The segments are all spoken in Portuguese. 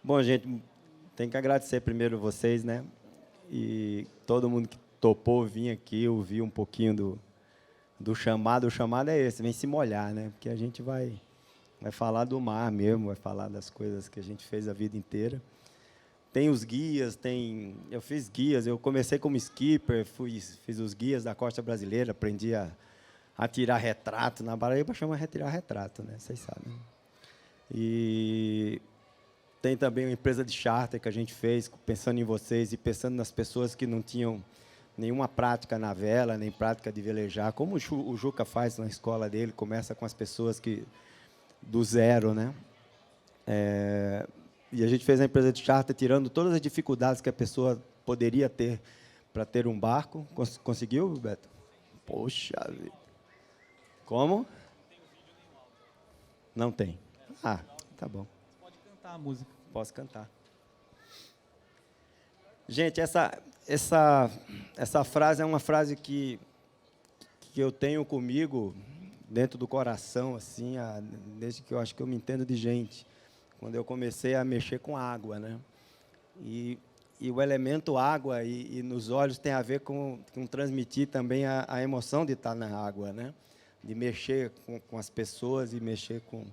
Bom, gente, tem que agradecer primeiro vocês, né? E todo mundo que topou vir aqui, ouvir um pouquinho do chamado. O chamado é esse, vem se molhar, né? Porque a gente vai falar do mar mesmo, vai falar das coisas que a gente fez a vida inteira. Tem os guias, eu fiz guias, eu comecei como skipper, fiz os guias da costa brasileira, aprendi a tirar retrato. Na Paraíba chama retirar retrato, né? Vocês sabem. E tem também uma empresa de charter que a gente fez, pensando em vocês e pensando nas pessoas que não tinham nenhuma prática na vela, nem prática de velejar, como o Juca faz na escola dele, começa com as pessoas do zero, né? E a gente fez a empresa de charter tirando todas as dificuldades que a pessoa poderia ter para ter um barco. Conseguiu, Beto? Poxa vida. Como? Não tem. Ah, tá bom. Você pode cantar a música. Posso cantar. Gente, essa frase é uma frase que eu tenho comigo dentro do coração, assim, desde que eu acho que eu me entendo de gente, quando eu comecei a mexer com água, né? E o elemento água e nos olhos tem a ver com transmitir também a emoção de estar na água, né? De mexer com as pessoas e mexer com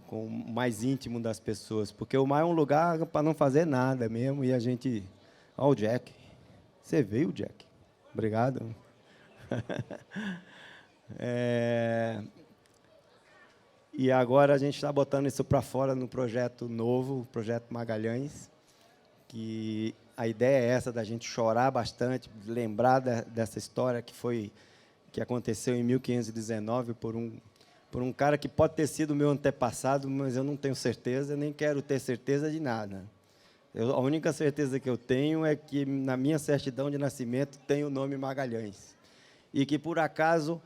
o mais íntimo das pessoas, porque o mar é um lugar para não fazer nada mesmo, e a gente... Olha o Jack. Você veio, Jack? Obrigado. E agora a gente está botando isso para fora no projeto novo, o Projeto Magalhães, que a ideia é essa, da gente chorar bastante, lembrar dessa história que aconteceu em 1519 por um cara que pode ter sido meu antepassado, mas eu não tenho certeza, nem quero ter certeza de nada. A única certeza que eu tenho é que, na minha certidão de nascimento, tem o nome Magalhães. E que, por acaso,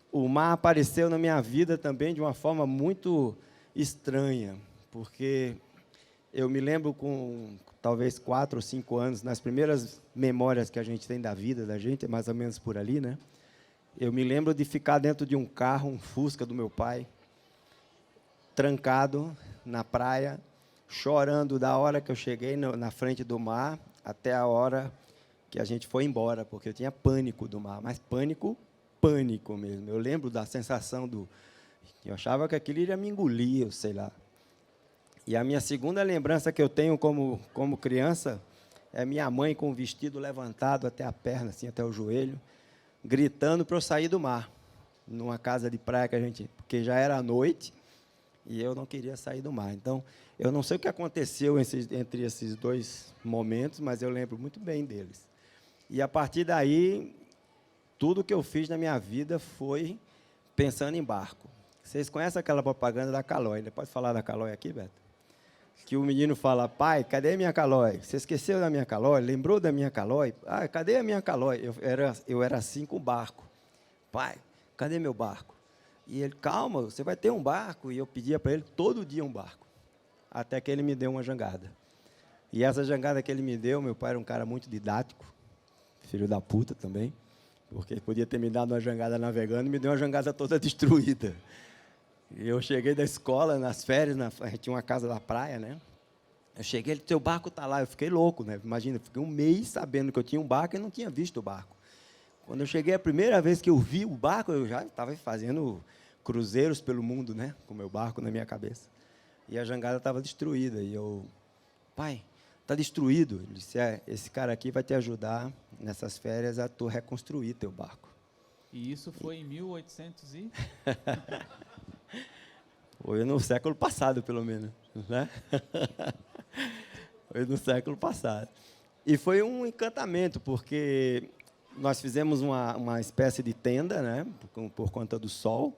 o mar apareceu na minha vida também de uma forma muito estranha, porque eu me lembro com, talvez, 4 ou 5 anos, nas primeiras memórias que a gente tem da vida da gente, é mais ou menos por ali, né? Eu me lembro de ficar dentro de um carro, um Fusca do meu pai, trancado na praia, chorando da hora que eu cheguei na frente do mar até a hora que a gente foi embora, porque eu tinha pânico do mar, mas pânico mesmo. Eu lembro da sensação eu achava que aquilo iria me engolir, eu sei lá. E a minha segunda lembrança que eu tenho como criança é minha mãe com o vestido levantado até a perna, assim, até o joelho, gritando para eu sair do mar, numa casa de praia porque já era noite e eu não queria sair do mar. Então, eu não sei o que aconteceu entre esses dois momentos, mas eu lembro muito bem deles. E, a partir daí, tudo que eu fiz na minha vida foi pensando em barco. Vocês conhecem aquela propaganda da Calói? Pode falar da Calói aqui, Beto? Que o menino fala: pai, cadê a minha Calói? Você esqueceu da minha Calói? Lembrou da minha Calói? Ah, cadê a minha Calói? Eu era assim com o barco. Pai, cadê meu barco? E ele: calma, você vai ter um barco. E eu pedia para ele todo dia um barco, até que ele me deu uma jangada. E essa jangada que ele me deu, meu pai era um cara muito didático, filho da puta também, porque ele podia ter me dado uma jangada navegando e me deu uma jangada toda destruída. E eu cheguei da escola, nas férias, a gente tinha uma casa da praia, né? Eu cheguei, ele: teu barco está lá. Eu fiquei louco, né? Imagina, eu fiquei um mês sabendo que eu tinha um barco e não tinha visto o barco. Quando eu cheguei, a primeira vez que eu vi o barco, eu já estava fazendo cruzeiros pelo mundo, né? Com o meu barco na minha cabeça. E a jangada estava destruída. E eu: pai, está destruído. Ele disse: esse cara aqui vai te ajudar nessas férias a tu reconstruir teu barco. E isso foi em 1800 e... Foi no século passado, pelo menos, né? Foi no século passado. E foi um encantamento, porque nós fizemos uma espécie de tenda, né? Por conta do sol,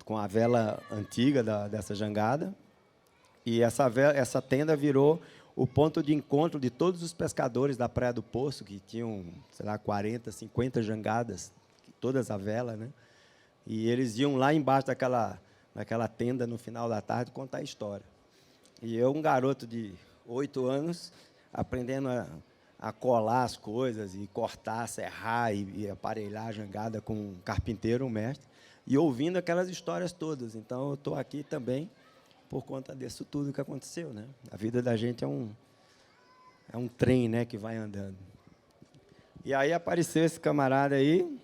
com a vela antiga dessa jangada. E essa tenda virou o ponto de encontro de todos os pescadores da Praia do Poço, que tinham, sei lá, 40, 50 jangadas, todas a vela, né? E eles iam lá embaixo naquela tenda no final da tarde contar a história. E eu, um garoto de 8 anos, aprendendo a colar as coisas e cortar, serrar e aparelhar a jangada com um carpinteiro, um mestre, e ouvindo aquelas histórias todas. Então, eu estou aqui também por conta disso tudo que aconteceu, né? A vida da gente é um trem, né, que vai andando. E aí apareceu esse camarada aí,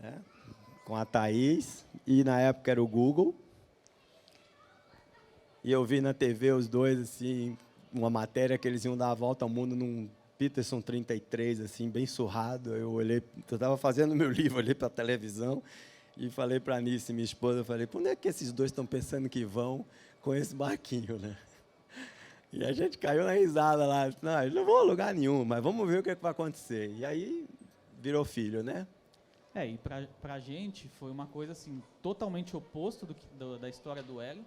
né, com a Thaís, e na época era o Google. E eu vi na TV os dois, assim, uma matéria que eles iam dar a volta ao mundo num Peterson 33, assim, bem surrado. Eu olhei, eu estava fazendo meu livro, olhei para a televisão e falei para a Anice, minha esposa, eu falei, por onde é que esses dois estão pensando que vão com esse barquinho, né? E a gente caiu na risada lá. Não, eles não vão a lugar nenhum, mas vamos ver o que, é que vai acontecer. E aí virou filho, né? E pra gente foi uma coisa assim, totalmente oposto da história do Hélio.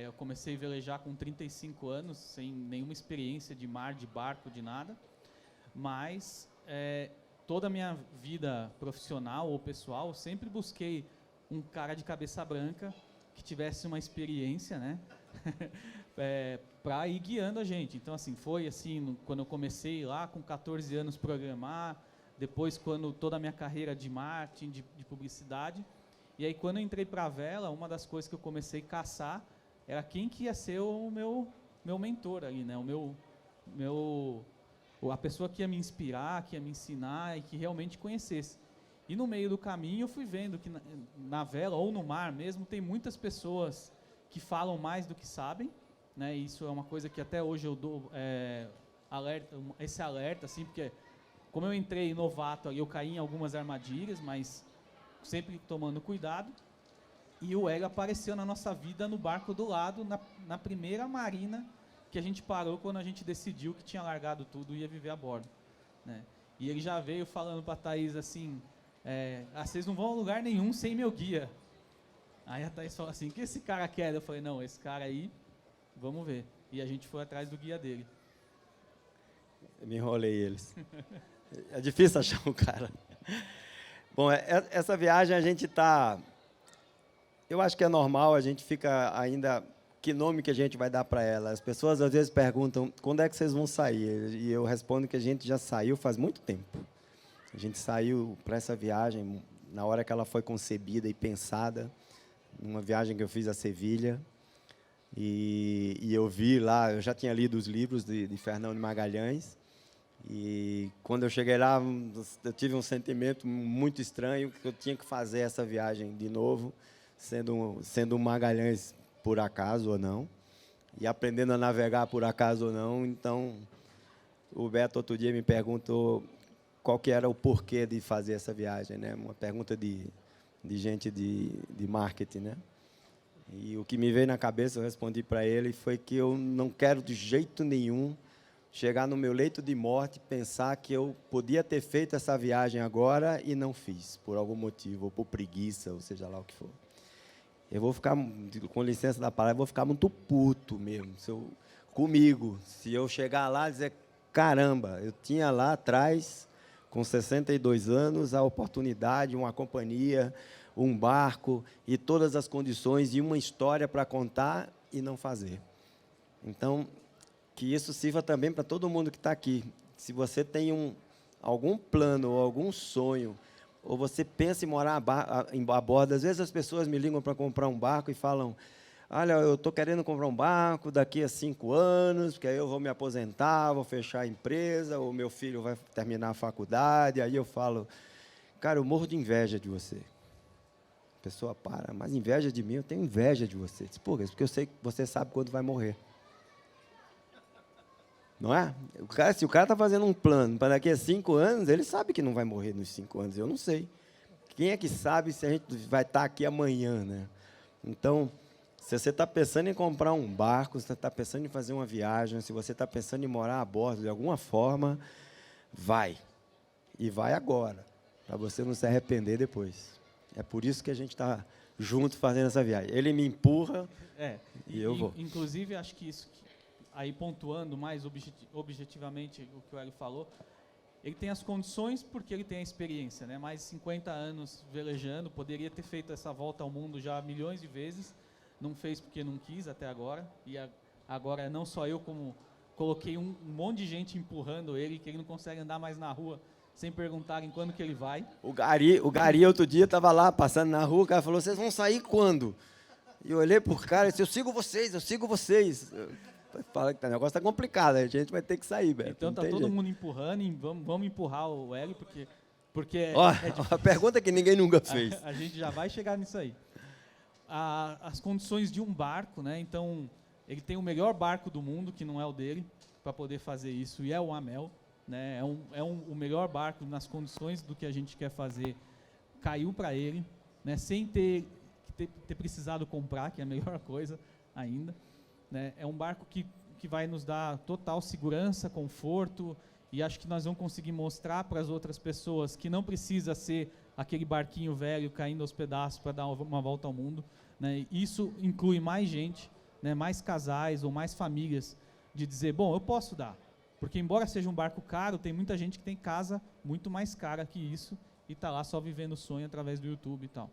Eu comecei a velejar com 35 anos, sem nenhuma experiência de mar, de barco, de nada. Mas toda a minha vida profissional ou pessoal, eu sempre busquei um cara de cabeça branca que tivesse uma experiência, né? Para ir guiando a gente. Então, assim, foi assim, quando eu comecei lá com 14 anos programar, depois quando toda a minha carreira de marketing, de publicidade, e aí quando eu entrei para a vela, uma das coisas que eu comecei a caçar era quem que ia ser o meu mentor ali, né? A pessoa que ia me inspirar, que ia me ensinar e que realmente conhecesse. E no meio do caminho eu fui vendo que na vela ou no mar mesmo tem muitas pessoas que falam mais do que sabem, né? Isso é uma coisa que até hoje eu dou esse alerta, assim, porque como eu entrei novato ali, eu caí em algumas armadilhas, mas sempre tomando cuidado. E o Hélio apareceu na nossa vida no barco do lado, na primeira marina que a gente parou quando a gente decidiu que tinha largado tudo e ia viver a bordo, né? E ele já veio falando para a Thaís assim, vocês não vão a lugar nenhum sem meu guia. Aí a Thaís falou assim, o que esse cara quer? Eu falei, não, esse cara aí, vamos ver. E a gente foi atrás do guia dele. Eu me enrolei eles. É difícil achar um cara. Bom, essa viagem a gente está... Eu acho que é normal, a gente fica ainda... Que nome que a gente vai dar para ela? As pessoas às vezes perguntam, quando é que vocês vão sair? E eu respondo que a gente já saiu faz muito tempo. A gente saiu para essa viagem na hora que ela foi concebida e pensada, numa viagem que eu fiz a Sevilha. E eu vi lá, eu já tinha lido os livros de Fernão de Magalhães, e quando eu cheguei lá, eu tive um sentimento muito estranho, que eu tinha que fazer essa viagem de novo, sendo um Magalhães por acaso ou não, e aprendendo a navegar por acaso ou não. Então, o Beto outro dia me perguntou qual que era o porquê de fazer essa viagem, né? Uma pergunta de gente de marketing, né? E o que me veio na cabeça, eu respondi para ele, foi que eu não quero de jeito nenhum chegar no meu leito de morte e pensar que eu podia ter feito essa viagem agora e não fiz, por algum motivo, ou por preguiça, ou seja lá o que for. Eu vou ficar, com licença da palavra, eu vou ficar muito puto mesmo, comigo. Se eu chegar lá e dizer, caramba, eu tinha lá atrás, com 62 anos, a oportunidade, uma companhia, um barco e todas as condições e uma história para contar e não fazer. Então, que isso sirva também para todo mundo que está aqui. Se você tem algum plano ou algum sonho, ou você pensa em morar a bordo, às vezes as pessoas me ligam para comprar um barco e falam, olha, eu estou querendo comprar um barco daqui a 5 anos, porque aí eu vou me aposentar, vou fechar a empresa, ou meu filho vai terminar a faculdade. Aí eu falo, cara, eu morro de inveja de você. A pessoa para, mas inveja de mim? Eu tenho inveja de você. Diz, por quê? Porque eu sei que você sabe quando vai morrer. Não é? Se o cara está fazendo um plano para daqui a 5 anos, ele sabe que não vai morrer nos 5 anos. Eu não sei. Quem é que sabe se a gente vai estar aqui amanhã, né? Então, se você está pensando em comprar um barco, se você está pensando em fazer uma viagem, se você está pensando em morar a bordo de alguma forma, vai. E vai agora, para você não se arrepender depois. É por isso que a gente está junto fazendo essa viagem. Ele me empurra e eu vou. Inclusive, acho que isso, aí pontuando mais objetivamente o que o Hélio falou, ele tem as condições porque ele tem a experiência, né? Mais de 50 anos velejando, poderia ter feito essa volta ao mundo já milhões de vezes, não fez porque não quis até agora, e agora não só eu, como coloquei um monte de gente empurrando ele, que ele não consegue andar mais na rua, sem perguntarem quando que ele vai. O Gari outro dia estava lá, passando na rua, o cara falou, vocês vão sair quando? E eu olhei pro cara e disse, eu sigo vocês. Fala que o negócio tá complicado, a gente vai ter que sair, Beto. Então tá todo mundo empurrando e vamos empurrar o Hélio, porque Ó, a pergunta que ninguém nunca fez. a gente já vai chegar nisso aí. As condições de um barco, né? Então, ele tem o melhor barco do mundo, que não é o dele, para poder fazer isso, e é o Amel, né? O melhor barco nas condições do que a gente quer fazer, caiu para ele, né? Sem ter precisado comprar, que é a melhor coisa ainda, né? É um barco que vai nos dar total segurança, conforto, e acho que nós vamos conseguir mostrar para as outras pessoas que não precisa ser aquele barquinho velho caindo aos pedaços para dar uma volta ao mundo, né? Isso inclui mais gente, né? Mais casais ou mais famílias, de dizer, bom, eu posso dar, porque embora seja um barco caro, tem muita gente que tem casa muito mais cara que isso e está lá só vivendo o sonho através do YouTube e tal.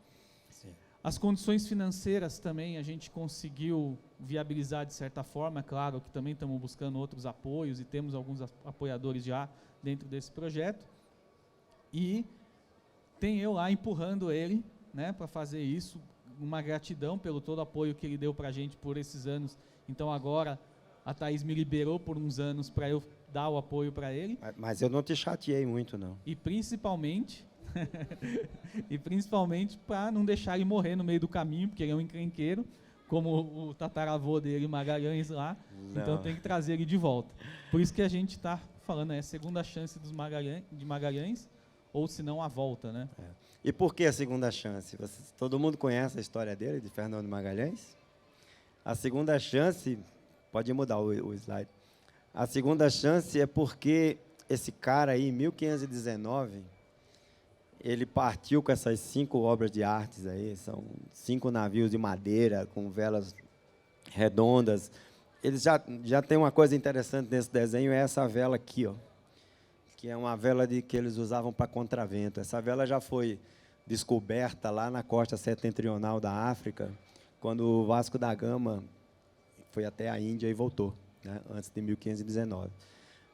Sim. As condições financeiras também a gente conseguiu viabilizar de certa forma, é claro que também estamos buscando outros apoios e temos alguns apoiadores já dentro desse projeto. E tem eu lá empurrando ele, né, para fazer isso, uma gratidão pelo todo o apoio que ele deu para a gente por esses anos. Então agora a Thaís me liberou por uns anos para eu dar o apoio para ele. Mas eu não te chateei muito, não. E principalmente para não deixar ele morrer no meio do caminho, porque ele é um encrenqueiro, como o tataravô dele, Magalhães, lá. Não. Então tem que trazer ele de volta. Por isso que a gente está falando, é a segunda chance de Magalhães, ou se não a volta, né? É. E por que a segunda chance? Todo mundo conhece a história dele, de Fernando Magalhães? A segunda chance, pode mudar o slide. A segunda chance é porque esse cara aí, em 1519, ele partiu com essas 5 obras de artes aí, são 5 navios de madeira, com velas redondas. Eles já tem uma coisa interessante nesse desenho, é essa vela aqui, ó, que é uma vela que eles usavam para contravento. Essa vela já foi descoberta lá na costa setentrional da África, quando o Vasco da Gama foi até a Índia e voltou, né, antes de 1519.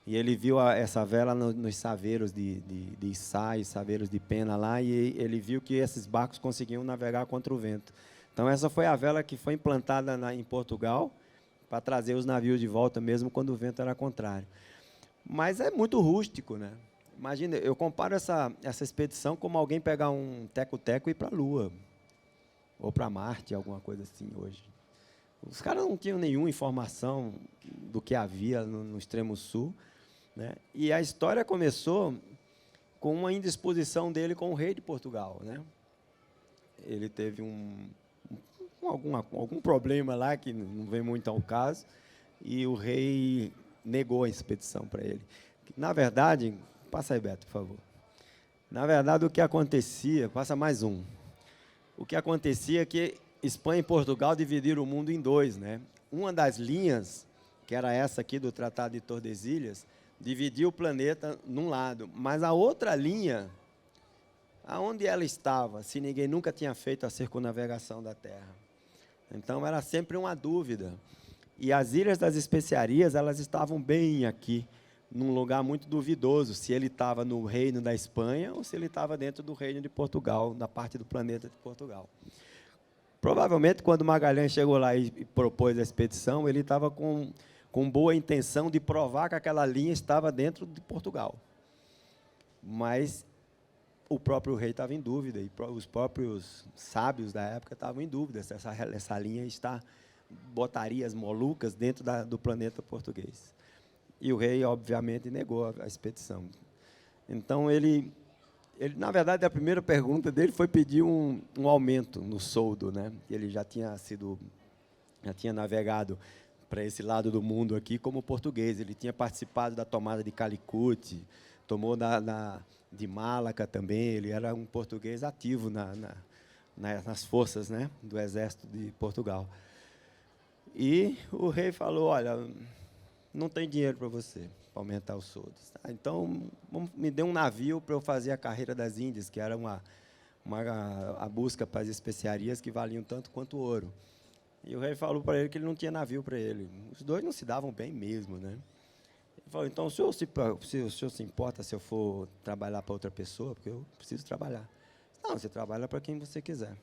E ele viu essa vela nos saveiros de Içá e saveiros de Pena lá, e ele viu que esses barcos conseguiam navegar contra o vento. Então, essa foi a vela que foi implantada em Portugal para trazer os navios de volta, mesmo quando o vento era contrário. Mas é muito rústico, né? Imagina, eu comparo essa expedição como alguém pegar um teco-teco e ir para a Lua, ou para Marte, alguma coisa assim hoje. Os caras não tinham nenhuma informação do que havia no extremo sul, né? E a história começou com uma indisposição dele com o rei de Portugal, né? Ele teve algum problema lá, que não vem muito ao caso, e o rei negou a expedição para ele. Na verdade, passa aí, Beto, por favor. Na verdade, o que acontecia, passa mais um. O que acontecia é que Espanha e Portugal dividiram o mundo em 2, né? Uma das linhas, que era essa aqui do Tratado de Tordesilhas, dividia o planeta num lado, mas a outra linha, aonde ela estava, se ninguém nunca tinha feito a circunnavegação da Terra? Então, era sempre uma dúvida. E as Ilhas das Especiarias, elas estavam bem aqui, num lugar muito duvidoso, se ele estava no reino da Espanha ou se ele estava dentro do reino de Portugal, na parte do planeta de Portugal. Provavelmente, quando Magalhães chegou lá e propôs a expedição, ele estava com boa intenção de provar que aquela linha estava dentro de Portugal. Mas o próprio rei estava em dúvida, e os próprios sábios da época estavam em dúvida se essa linha botaria as Molucas dentro do planeta português. E o rei, obviamente, negou a expedição. Então, ele, na verdade, a primeira pergunta dele foi pedir um aumento no soldo, né? Ele já tinha navegado para esse lado do mundo aqui como português. Ele tinha participado da tomada de Calicut, tomou de Malaca também. Ele era um português ativo nas forças, né, do exército de Portugal. E o rei falou, olha, não tem dinheiro para você, para aumentar os soldos. Então, me dê um navio para eu fazer a carreira das Índias, que era a busca para as especiarias que valiam tanto quanto o ouro. E o rei falou para ele que ele não tinha navio para ele. Os dois não se davam bem mesmo, né? Ele falou, então, o senhor se importa se eu for trabalhar para outra pessoa? Porque eu preciso trabalhar. Não, você trabalha para quem você quiser.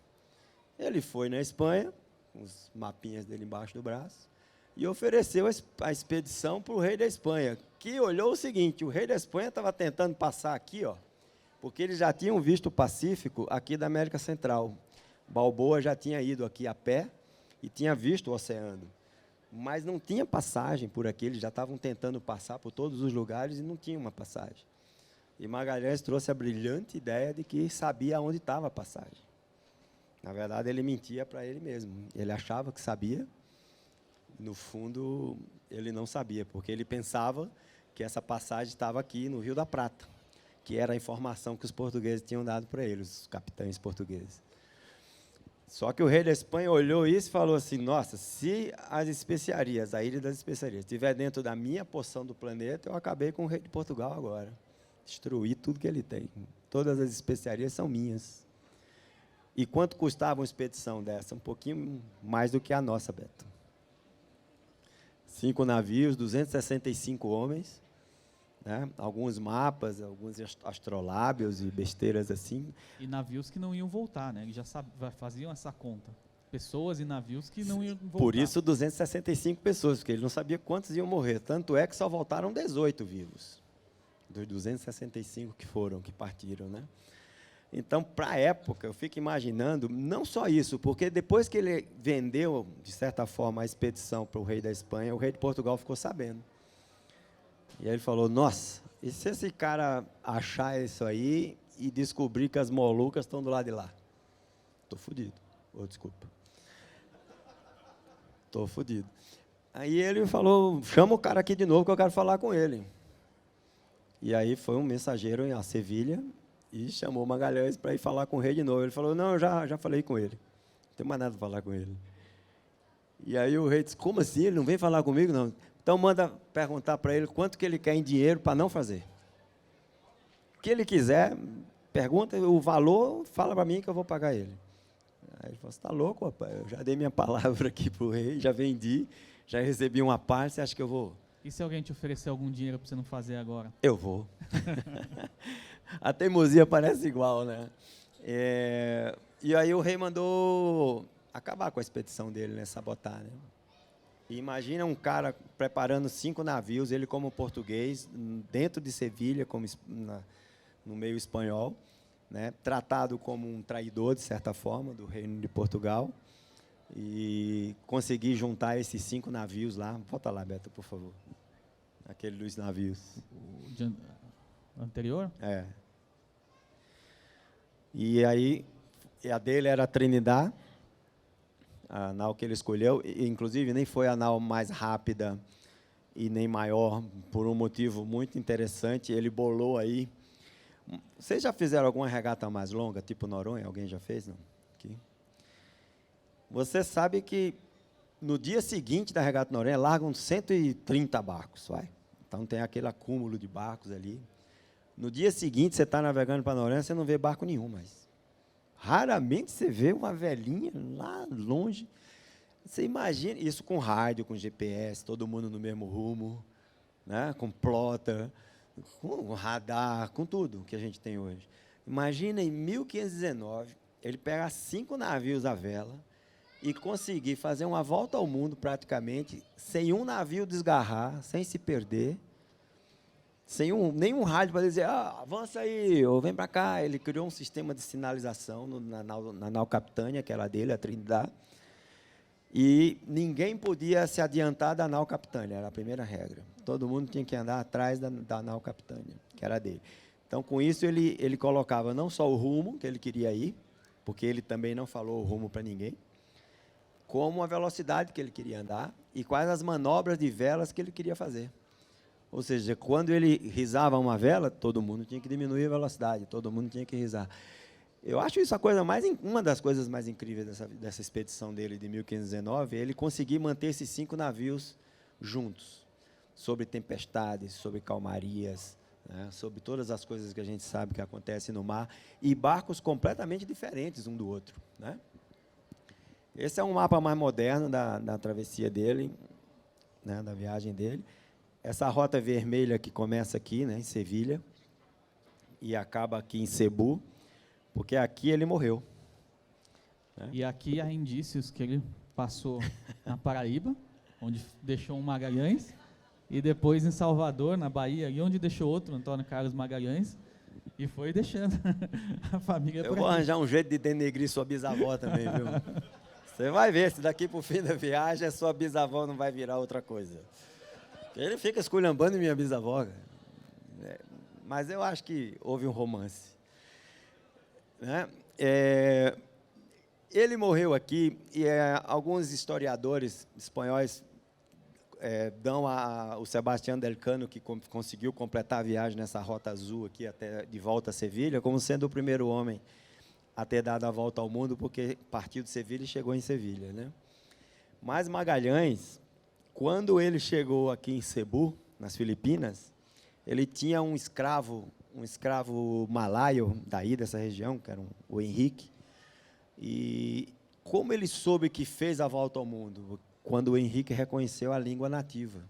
Ele foi na Espanha, com os mapinhas dele embaixo do braço, e ofereceu a expedição para o rei da Espanha, que olhou o seguinte: o rei da Espanha estava tentando passar aqui, ó, porque eles já tinham visto o Pacífico aqui da América Central. Balboa já tinha ido aqui a pé e tinha visto o oceano, mas não tinha passagem por aqui, eles já estavam tentando passar por todos os lugares e não tinha uma passagem. E Magalhães trouxe a brilhante ideia de que sabia onde estava a passagem. Na verdade, ele mentia para ele mesmo. Ele achava que sabia, no fundo, ele não sabia, porque ele pensava que essa passagem estava aqui no Rio da Prata, que era a informação que os portugueses tinham dado para ele, os capitães portugueses. Só que o rei da Espanha olhou isso e falou assim: nossa, se as especiarias, a Ilha das Especiarias, estiver dentro da minha porção do planeta, eu acabei com o rei de Portugal agora. Destruí tudo que ele tem. Todas as especiarias são minhas. E quanto custava uma expedição dessa? Um pouquinho mais do que a nossa, Beto. 5 navios, 265 homens, né? Alguns mapas, alguns astrolábios e besteiras assim. E navios que não iam voltar, né? Eles já faziam essa conta. Pessoas e navios que não iam voltar. Por isso, 265 pessoas, porque ele não sabia quantos iam morrer. Tanto é que só voltaram 18 vivos, dos 265 que partiram, né? Então, para a época, eu fico imaginando, não só isso, porque depois que ele vendeu, de certa forma, a expedição para o rei da Espanha, o rei de Portugal ficou sabendo. E aí ele falou: nossa, e se esse cara achar isso aí e descobrir que as Molucas estão do lado de lá? Estou fodido. Desculpa. Estou fodido. Aí ele falou: chama o cara aqui de novo que eu quero falar com ele. E aí foi um mensageiro a Sevilha e chamou Magalhães para ir falar com o rei de novo. Ele falou: não, eu já falei com ele. Não tem mais nada para falar com ele. E aí o rei disse: como assim? Ele não vem falar comigo, não? Então manda perguntar para ele quanto que ele quer em dinheiro para não fazer. O que ele quiser, pergunta o valor, fala para mim que eu vou pagar ele. Aí ele falou: você está louco, rapaz? Eu já dei minha palavra aqui para o rei, já vendi, já recebi uma parte, você acha que eu vou? E se alguém te oferecer algum dinheiro para você não fazer agora? Eu vou. A teimosia parece igual, né? E aí o rei mandou acabar com a expedição dele, né? Sabotar, né? E imagina um cara preparando 5 navios, ele como português, dentro de Sevilha, no meio espanhol, né? Tratado como um traidor, de certa forma, do reino de Portugal, e conseguir juntar esses 5 navios lá. Volta lá, Beto, por favor. Aquele dos navios. O anterior? É. E aí, a dele era a Trinidad, a nau que ele escolheu, e, inclusive nem foi a nau mais rápida e nem maior, por um motivo muito interessante. Ele bolou aí. Vocês já fizeram alguma regata mais longa, tipo Noronha? Alguém já fez? Não? Aqui. Você sabe que no dia seguinte da regata Noronha largam 130 barcos, vai. Então tem aquele acúmulo de barcos ali. No dia seguinte, você está navegando para Noronha, você não vê barco nenhum mais. Raramente você vê uma velhinha lá longe. Você imagina isso com rádio, com GPS, todo mundo no mesmo rumo, né? Com plotter, com radar, com tudo que a gente tem hoje. Imagina em 1519, ele pegar 5 navios à vela e conseguir fazer uma volta ao mundo praticamente, sem um navio desgarrar, sem se perder, sem nenhum rádio para dizer: avança aí, ou vem para cá. Ele criou um sistema de sinalização na nau Capitânia, que era dele, a Trinidad, e ninguém podia se adiantar da nau Capitânia, era a primeira regra. Todo mundo tinha que andar atrás da nau Capitânia, que era dele. Então, com isso, ele colocava não só o rumo que ele queria ir, porque ele também não falou o rumo para ninguém, como a velocidade que ele queria andar e quais as manobras de velas que ele queria fazer. Ou seja, quando ele risava uma vela, todo mundo tinha que diminuir a velocidade, todo mundo tinha que risar. Eu acho isso uma das coisas mais incríveis dessa expedição dele de 1519, ele conseguir manter esses 5 navios juntos, sobre tempestades, sobre calmarias, né, sobre todas as coisas que a gente sabe que acontecem no mar, e barcos completamente diferentes um do outro, né? Esse é um mapa mais moderno da travessia dele, né, da viagem dele. Essa rota vermelha que começa aqui, né, em Sevilha, e acaba aqui em Cebu, porque aqui ele morreu, né? E aqui há indícios que ele passou na Paraíba, onde deixou um Magalhães, e depois em Salvador, na Bahia, e onde deixou outro, Antônio Carlos Magalhães, e foi deixando a família Eu vou arranjar um jeito de denegrir sua bisavó também, viu? Você vai ver, se daqui pro fim da viagem a sua bisavó não vai virar outra coisa. Ele fica esculhambando minha bisavó. Mas eu acho que houve um romance. Né? Ele morreu aqui e alguns historiadores espanhóis dão o Sebastián del Cano, que conseguiu completar a viagem nessa rota azul aqui até de volta a Sevilha, como sendo o primeiro homem a ter dado a volta ao mundo, porque partiu de Sevilha e chegou em Sevilha, né? Mas Magalhães, quando ele chegou aqui em Cebu, nas Filipinas, ele tinha um escravo malaio daí dessa região, que era o Henrique. E como ele soube que fez a volta ao mundo? Quando o Henrique reconheceu a língua nativa.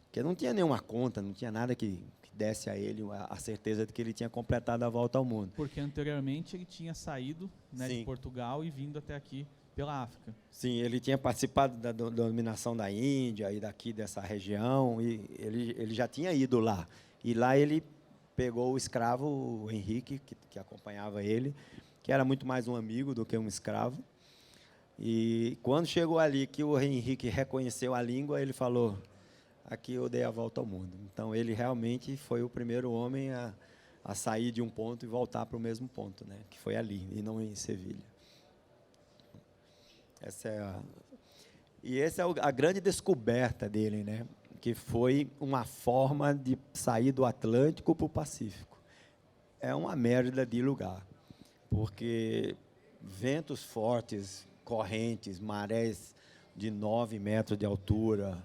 Porque não tinha nenhuma conta, não tinha nada que desse a ele a certeza de que ele tinha completado a volta ao mundo. Porque anteriormente ele tinha saído, né, de Portugal e vindo até aqui pela África. Sim, ele tinha participado da dominação da Índia e daqui dessa região, e ele já tinha ido lá. E lá ele pegou o escravo, o Henrique, que acompanhava ele, que era muito mais um amigo do que um escravo. E quando chegou ali, que o Henrique reconheceu a língua, ele falou: aqui eu dei a volta ao mundo. Então, ele realmente foi o primeiro homem a sair de um ponto e voltar para o mesmo ponto, né? Que foi ali, e não em Sevilha. Essa é a grande descoberta dele, né? Que foi uma forma de sair do Atlântico para o Pacífico. É uma merda de lugar, porque ventos fortes, correntes, marés de 9 metros de altura,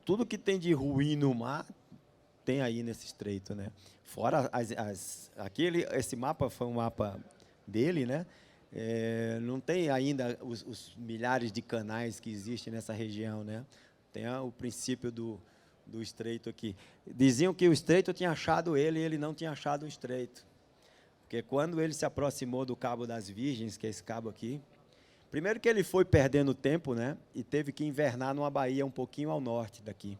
tudo que tem de ruim no mar tem aí nesse estreito, né? Fora esse mapa foi um mapa dele, né? Não tem ainda os milhares de canais que existem nessa região, né? Tem o princípio do estreito aqui. Diziam que o estreito tinha achado ele e ele não tinha achado o estreito. Porque quando ele se aproximou do Cabo das Virgens, que é esse cabo aqui, primeiro que ele foi perdendo tempo, né? E teve que invernar numa baía um pouquinho ao norte daqui.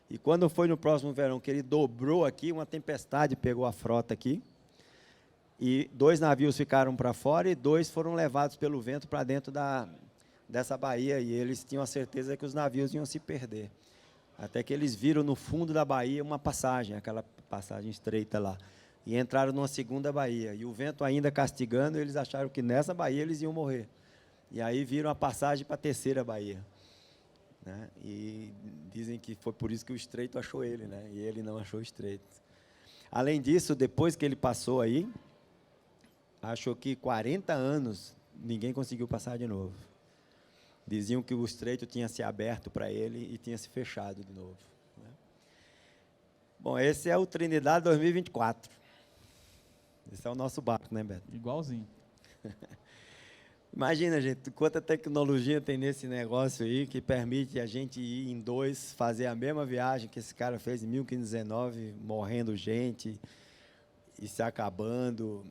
E quando foi no próximo verão, que ele dobrou aqui, uma tempestade pegou a frota aqui, e 2 navios ficaram para fora e 2 foram levados pelo vento para dentro dessa baía, e eles tinham a certeza que os navios iam se perder. Até que eles viram no fundo da baía uma passagem, aquela passagem estreita lá, e entraram numa segunda baía. E o vento ainda castigando, eles acharam que nessa baía eles iam morrer. E aí viram a passagem para a terceira baía, né? E dizem que foi por isso que o estreito achou ele, né? E ele não achou o estreito. Além disso, depois que ele passou aí, achou que 40 anos ninguém conseguiu passar de novo. Diziam que o estreito tinha se aberto para ele e tinha se fechado de novo, né? Bom, esse é o Trinidad 2024. Esse é o nosso barco, né, Beto? Igualzinho. Imagina, gente, quanta tecnologia tem nesse negócio aí que permite a gente ir em 2, fazer a mesma viagem que esse cara fez em 1519, morrendo gente e se acabando.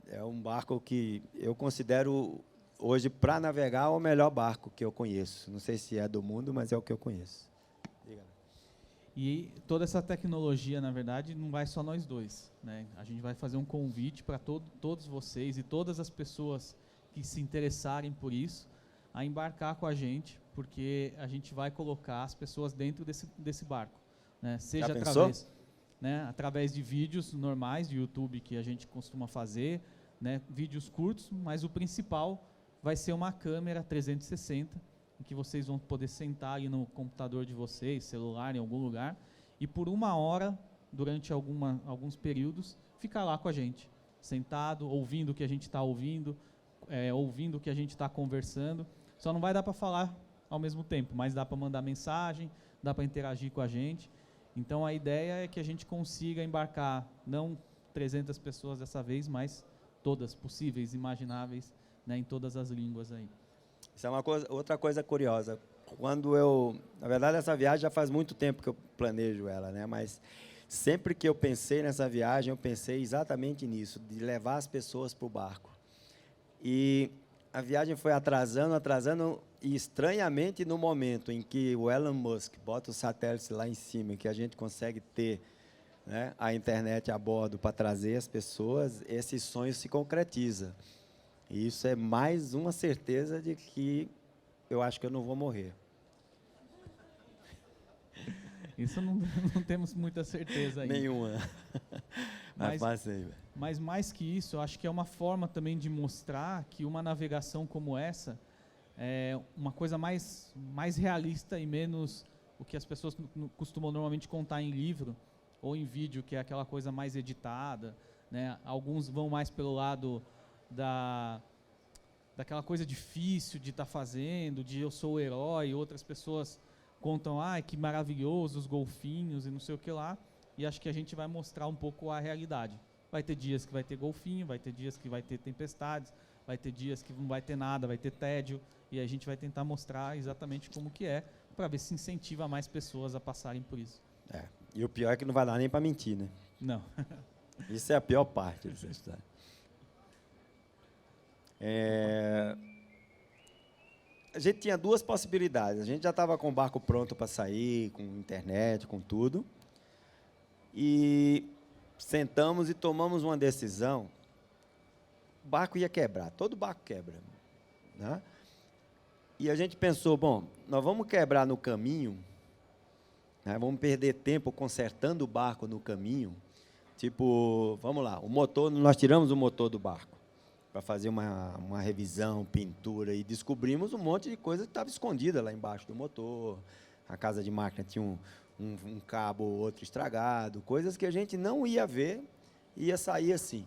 É um barco que eu considero hoje, para navegar, o melhor barco que eu conheço. Não sei se é do mundo, mas é o que eu conheço. Diga. E toda essa tecnologia, na verdade, não vai só nós dois, né? A gente vai fazer um convite para todos vocês e todas as pessoas que se interessarem por isso, a embarcar com a gente, porque a gente vai colocar as pessoas dentro desse barco, né? Seja através de vídeos normais de YouTube que a gente costuma fazer, né? Vídeos curtos, mas o principal vai ser uma câmera 360, em que vocês vão poder sentar ali no computador de vocês, celular, em algum lugar, e por 1 hora, durante alguns períodos, ficar lá com a gente, sentado, ouvindo o que a gente está ouvindo, ouvindo o que a gente está conversando. Só não vai dar para falar ao mesmo tempo, mas dá para mandar mensagem, dá para interagir com a gente. Então, a ideia é que a gente consiga embarcar, não 300 pessoas dessa vez, mas todas possíveis, imagináveis, né, em todas as línguas aí. Isso é outra coisa curiosa. Na verdade, essa viagem já faz muito tempo que eu planejo ela, né? Mas sempre que eu pensei nessa viagem, eu pensei exatamente nisso, de levar as pessoas para o barco. E a viagem foi atrasando, atrasando, e estranhamente, no momento em que o Elon Musk bota o satélite lá em cima, que a gente consegue ter, né, a internet a bordo para trazer as pessoas, esse sonho se concretiza. E isso é mais uma certeza de que eu acho que eu não vou morrer. Isso não, não temos muita certeza ainda. Nenhuma. Mas mais que isso, eu acho que é uma forma também de mostrar que uma navegação como essa é uma coisa mais realista e menos o que as pessoas costumam normalmente contar em livro ou em vídeo, que é aquela coisa mais editada, né? Alguns vão mais pelo lado daquela coisa difícil de estar fazendo, de eu sou o herói, outras pessoas contam, que maravilhoso, os golfinhos e não sei o que lá, e acho que a gente vai mostrar um pouco a realidade. Vai ter dias que vai ter golfinho, vai ter dias que vai ter tempestades, vai ter dias que não vai ter nada, vai ter tédio, e a gente vai tentar mostrar exatamente como que é, para ver se incentiva mais pessoas a passarem por isso. E o pior é que não vai dar nem para mentir, né? Não. Isso é a pior parte dessa história. A gente tinha duas possibilidades. A gente já estava com o barco pronto para sair, com internet, com tudo. E sentamos e tomamos uma decisão. O barco ia quebrar, todo barco quebra, né? E a gente pensou, bom, nós vamos quebrar no caminho, né? Vamos perder tempo consertando o barco no caminho. Tipo, vamos lá, o motor, nós tiramos o motor do barco para fazer uma revisão, pintura, e descobrimos um monte de coisa que estava escondida lá embaixo do motor. A casa de máquina tinha um cabo ou outro estragado, coisas que a gente não ia ver, ia sair assim.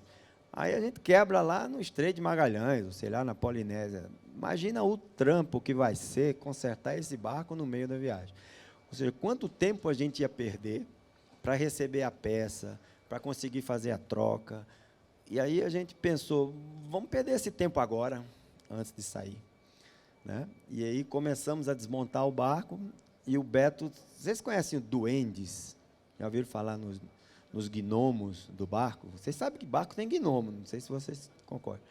Aí a gente quebra lá no Estreito de Magalhães, ou sei lá, na Polinésia. Imagina o trampo que vai ser consertar esse barco no meio da viagem. Ou seja, quanto tempo a gente ia perder para receber a peça, para conseguir fazer a troca. E aí a gente pensou, vamos perder esse tempo agora, antes de sair, né? E aí começamos a desmontar o barco, e o Beto, vocês conhecem o duendes? Já ouviram falar nos gnomos do barco? Vocês sabem que barco tem gnomo, não sei se vocês concordam.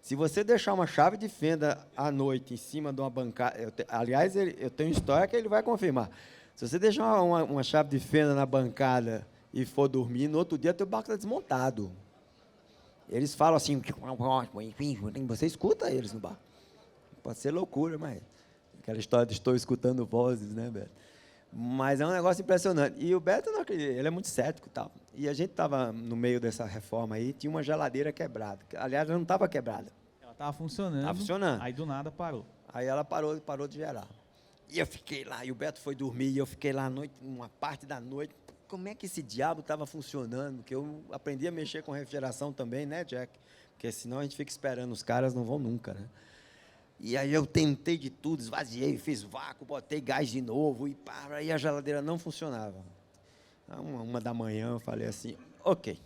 Se você deixar uma chave de fenda à noite em cima de uma bancada, aliás, eu tenho história que ele vai confirmar. Se você deixar uma chave de fenda na bancada e for dormir, no outro dia teu barco está desmontado. Eles falam assim, você escuta eles no barco. Pode ser loucura, mas aquela história de estou escutando vozes, né, Beto? Mas é um negócio impressionante. E o Beto, não acredita, ele é muito cético e tal. E a gente estava no meio dessa reforma aí, tinha uma geladeira quebrada. Aliás, ela não estava quebrada. Ela estava funcionando. Estava funcionando. Aí do nada parou. Aí ela parou de gerar. E eu fiquei lá, e o Beto foi dormir, e eu fiquei lá à noite, uma parte da noite. Como é que esse diabo estava funcionando? Porque eu aprendi a mexer com refrigeração também, né, Jack? Porque senão a gente fica esperando, os caras não vão nunca, né? E aí eu tentei de tudo, esvaziei, fiz vácuo, botei gás de novo, e aí a geladeira não funcionava. Uma da manhã eu falei assim, ok,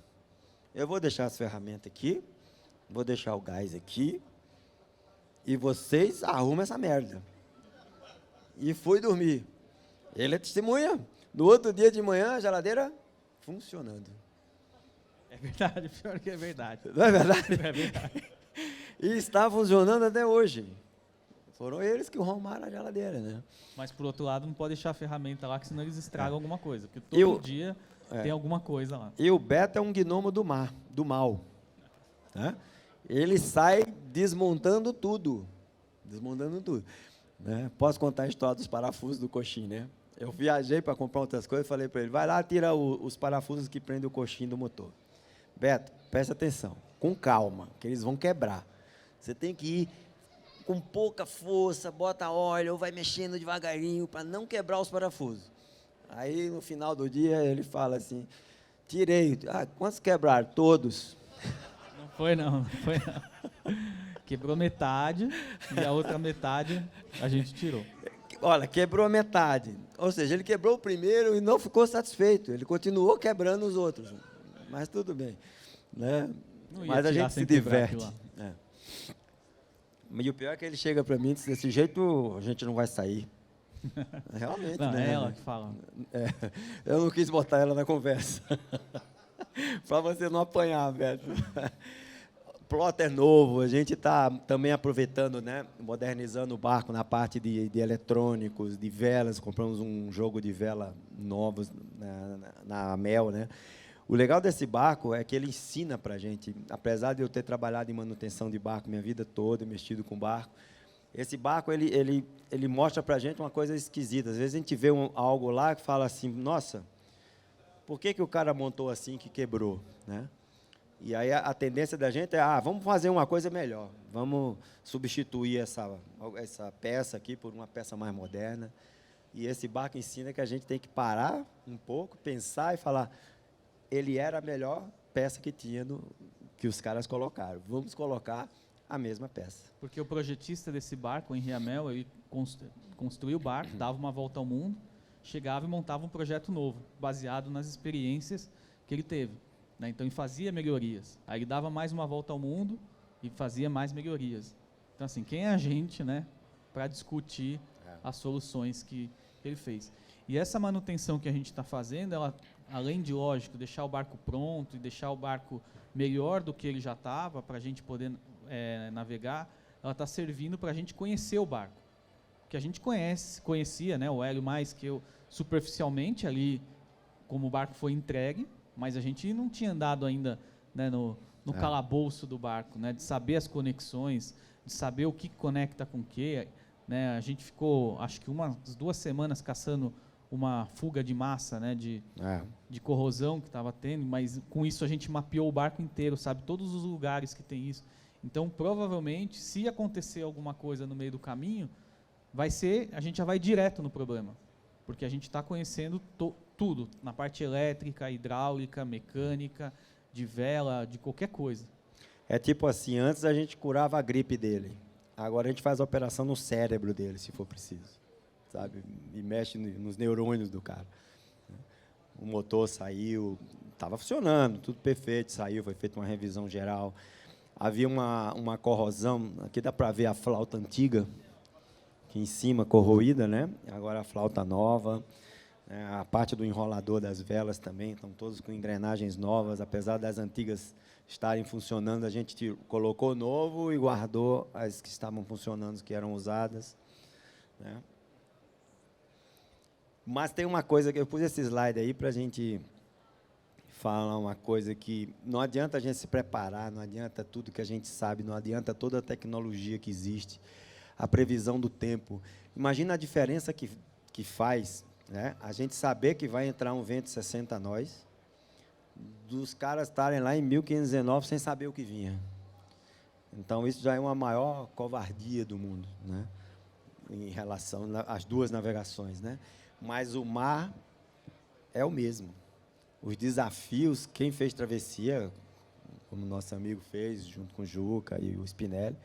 eu vou deixar as ferramentas aqui, vou deixar o gás aqui, e vocês arrumam essa merda. E fui dormir. Ele é testemunha. No outro dia de manhã, a geladeira funcionando. É verdade, pior que é verdade. Não é verdade? É verdade. E está funcionando até hoje. Foram eles que arrumaram a geladeira, né? Mas, por outro lado, não pode deixar a ferramenta lá, que senão eles estragam alguma coisa. Porque todo dia tem alguma coisa lá. E o Beto é um gnomo do mal. Né? Ele sai desmontando tudo. Né? Posso contar a história dos parafusos do coxim, né? Eu viajei para comprar outras coisas e falei para ele, vai lá, tira os parafusos que prendem o coxim do motor. Beto, presta atenção, com calma, que eles vão quebrar. Você tem que ir com pouca força, bota óleo, ou vai mexendo devagarinho para não quebrar os parafusos. Aí, no final do dia, ele fala assim, tirei, quantos quebraram? Todos. Não foi não. Quebrou metade e a outra metade a gente tirou. Olha, quebrou a metade. Ou seja, ele quebrou o primeiro e não ficou satisfeito. Ele continuou quebrando os outros. Mas tudo bem. Né? Mas a gente se diverte. E o pior é que ele chega para mim e diz, desse jeito a gente não vai sair. Realmente, não, né? É ela que fala. Eu não quis botar ela na conversa. Para você não apanhar, Beto. plotter novo, a gente está também aproveitando, né, modernizando o barco na parte de eletrônicos, de velas, compramos um jogo de vela novos na Mel, né. O legal desse barco é que ele ensina para a gente, apesar de eu ter trabalhado em manutenção de barco minha vida toda, mexido com barco, esse barco ele mostra para a gente uma coisa esquisita. Às vezes a gente vê algo lá que fala assim, nossa, por que o cara montou assim que quebrou, né? E aí a tendência da gente é, vamos fazer uma coisa melhor, vamos substituir essa peça aqui por uma peça mais moderna. E esse barco ensina que a gente tem que parar um pouco, pensar e falar, ele era a melhor peça que tinha, que os caras colocaram, vamos colocar a mesma peça. Porque o projetista desse barco, o Henri Hamel, ele construiu o barco, dava uma volta ao mundo, chegava e montava um projeto novo, baseado nas experiências que ele teve. Né? Então, ele fazia melhorias. Aí ele dava mais uma volta ao mundo e fazia mais melhorias. Então, assim, quem é a gente, né, para discutir as soluções que ele fez? E essa manutenção que a gente está fazendo, ela, além de, lógico, deixar o barco pronto e deixar o barco melhor do que ele já estava, para a gente poder navegar, ela está servindo para a gente conhecer o barco. Que a gente conhecia, né, o Hélio mais que eu, superficialmente, ali, como o barco foi entregue, mas a gente não tinha andado ainda, né, no calabouço do barco, né, de saber as conexões, de saber o que conecta com o que. Né, a gente ficou, acho que umas 2 semanas caçando uma fuga de massa, né, de corrosão que estava tendo, mas com isso a gente mapeou o barco inteiro, sabe, todos os lugares que tem isso. Então, provavelmente, se acontecer alguma coisa no meio do caminho, a gente já vai direto no problema, porque a gente está conhecendo tudo, na parte elétrica, hidráulica, mecânica, de vela, de qualquer coisa. É tipo assim, antes a gente curava a gripe dele, agora a gente faz a operação no cérebro dele, se for preciso, sabe? E mexe nos neurônios do cara. O motor saiu, estava funcionando, tudo perfeito, saiu, foi feita uma revisão geral. Havia uma corrosão, aqui dá para ver a flauta antiga, aqui em cima corroída, né? Agora a flauta nova, a parte do enrolador das velas também, estão todos com engrenagens novas, apesar das antigas estarem funcionando, a gente colocou novo e guardou as que estavam funcionando, que eram usadas, né? Mas tem uma coisa que eu pus esse slide aí para a gente falar uma coisa que não adianta a gente se preparar, não adianta tudo que a gente sabe, não adianta toda a tecnologia que existe, a previsão do tempo. Imagina a diferença que faz, né, a gente saber que vai entrar um vento 60 nós, dos caras estarem lá em 1519 sem saber o que vinha. Então, isso já é uma maior covardia do mundo, né, em relação às duas navegações, né? Mas o mar é o mesmo. Os desafios, quem fez travessia, como nosso amigo fez, junto com o Juca e o Spinelli,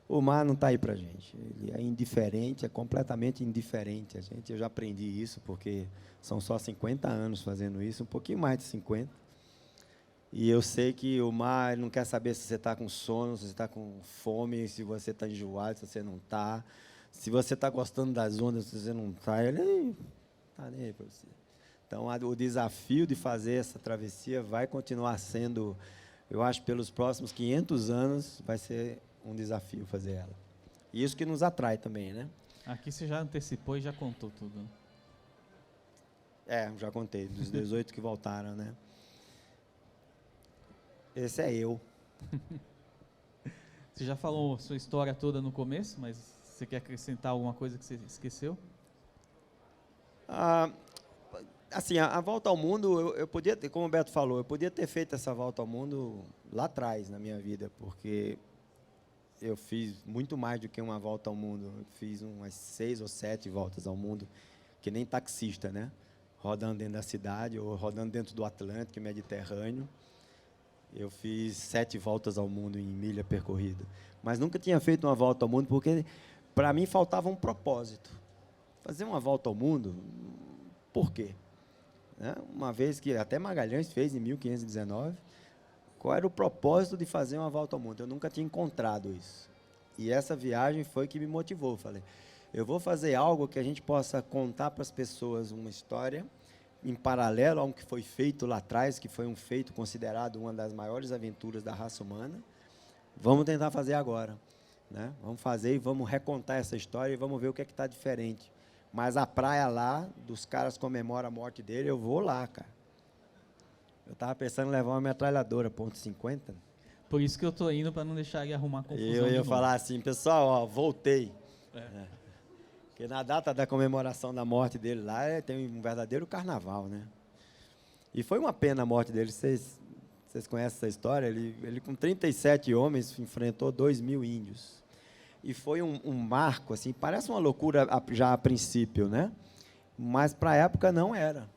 o mar não está aí para a gente. Ele é indiferente, é completamente indiferente. Eu já aprendi isso, porque são só 50 anos fazendo isso, um pouquinho mais de 50. E eu sei que o mar não quer saber se você está com sono, se você está com fome, se você está enjoado, se você não está. Se você está gostando das ondas, se você não está, ele está nem aí para você. Então, o desafio de fazer essa travessia vai continuar sendo, eu acho, pelos próximos 500 anos, vai ser um desafio fazer ela. E isso que nos atrai também, né? Aqui você já antecipou e já contou tudo. Já contei, dos 18 que voltaram, né? Esse é eu. Você já falou sua história toda no começo, mas você quer acrescentar alguma coisa que você esqueceu? Assim, a volta ao mundo, eu podia ter, como o Beto falou, eu podia ter feito essa volta ao mundo lá atrás na minha vida, porque eu fiz muito mais do que uma volta ao mundo. Eu fiz umas 6 ou 7 voltas ao mundo, que nem taxista, né? Rodando dentro da cidade ou rodando dentro do Atlântico e Mediterrâneo. Eu fiz 7 voltas ao mundo em milha percorrida. Mas nunca tinha feito uma volta ao mundo, porque, para mim, faltava um propósito. Fazer uma volta ao mundo, por quê? Uma vez que até Magalhães fez em 1519, qual era o propósito de fazer uma volta ao mundo? Eu nunca tinha encontrado isso. E essa viagem foi que me motivou. Falei, eu vou fazer algo que a gente possa contar para as pessoas uma história em paralelo a um que foi feito lá atrás, que foi um feito considerado uma das maiores aventuras da raça humana, Vamos tentar fazer agora, né? Vamos fazer e vamos recontar essa história e vamos ver o que é que está diferente. Mas a praia lá, dos caras comemoram a morte dele, eu vou lá, cara. Eu estava pensando em levar uma metralhadora, .50. Por isso que eu tô indo, para não deixar ele arrumar confusão. Eu ia falar assim, pessoal, ó, voltei. É. Porque na data da comemoração da morte dele lá, tem um verdadeiro carnaval, né? E foi uma pena a morte dele. Vocês conhecem essa história? Ele com 37 homens, enfrentou 2.000 índios. E foi um marco, assim, parece uma loucura já a princípio, né? Mas para a época não era.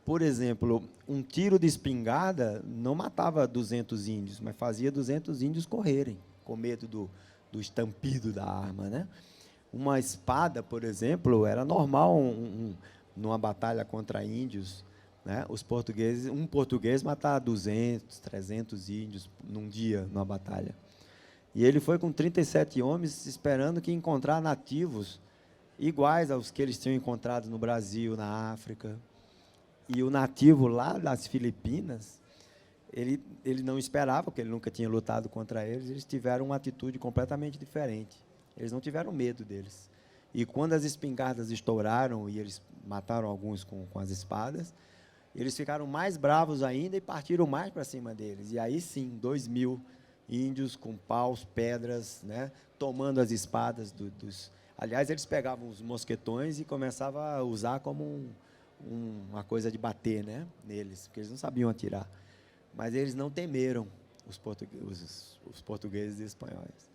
Por exemplo, um tiro de espingarda não matava 200 índios, mas fazia 200 índios correrem, com medo do estampido da arma, né? Uma espada, por exemplo, era normal numa batalha contra índios, né? Um português matar 200, 300 índios num dia, numa batalha. E ele foi com 37 homens, esperando que encontrar nativos iguais aos que eles tinham encontrado no Brasil, na África. E o nativo lá das Filipinas, ele não esperava, porque ele nunca tinha lutado contra eles tiveram uma atitude completamente diferente. Eles não tiveram medo deles. E quando as espingardas estouraram e eles mataram alguns com as espadas, eles ficaram mais bravos ainda e partiram mais para cima deles. E aí sim, 2.000 índios com paus, pedras, né, tomando as espadas dos... Aliás, eles pegavam os mosquetões e começavam a usar como uma coisa de bater, né, neles, porque eles não sabiam atirar. Mas eles não temeram os portugueses e espanhóis.